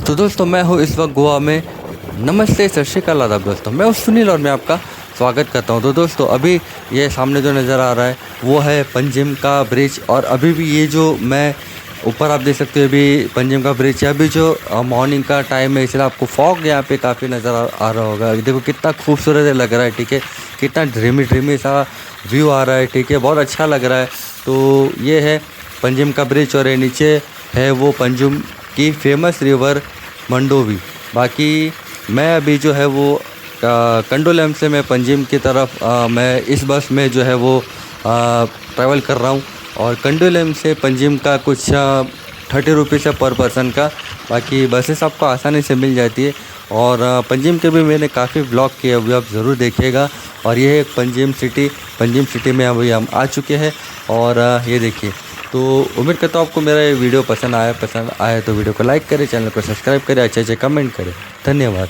तो दोस्तों मैं हूँ इस वक्त गोवा में। नमस्ते, सत श्री अकाल, आदाब दोस्तों। मैं हूँ सुनील और मैं आपका स्वागत करता हूँ। तो दोस्तों अभी ये सामने जो नज़र आ रहा है वो है पंजिम का ब्रिज। और अभी भी ये जो मैं ऊपर आप देख सकते हो अभी पंजिम का ब्रिज है। अभी जो मॉर्निंग का टाइम है इसलिए आपको फॉग यहाँ पे काफ़ी नज़र आ रहा होगा। देखो कितना खूबसूरत लग रहा है, ठीक है। कितना ड्रीमी ड्रीमी सा व्यू आ रहा है, ठीक है। बहुत अच्छा लग रहा है। तो ये है पंजिम का ब्रिज और ये नीचे है वो पंजिम की फेमस रिवर मंडोवी। बाकी मैं अभी जो है वो कंडोलेम से मैं पंजिम की तरफ मैं इस बस में जो है वो ट्रैवल कर रहा हूँ। और कंडोलेम से पंजिम का कुछ 30 रुपीज़ है पर पर्सन का। बाकी बसेस आपको आसानी से मिल जाती है। और पंजिम के भी मैंने काफ़ी ब्लॉग किए, अभी आप ज़रूर देखिएगा। और ये है पंजिम सिटी में अभी हम आ चुके हैं। और ये देखिए, तो उम्मीद करता हूँ आपको मेरा ये वीडियो पसंद आया तो वीडियो को लाइक करें, चैनल को सब्सक्राइब करें, अच्छे कमेंट करें। धन्यवाद।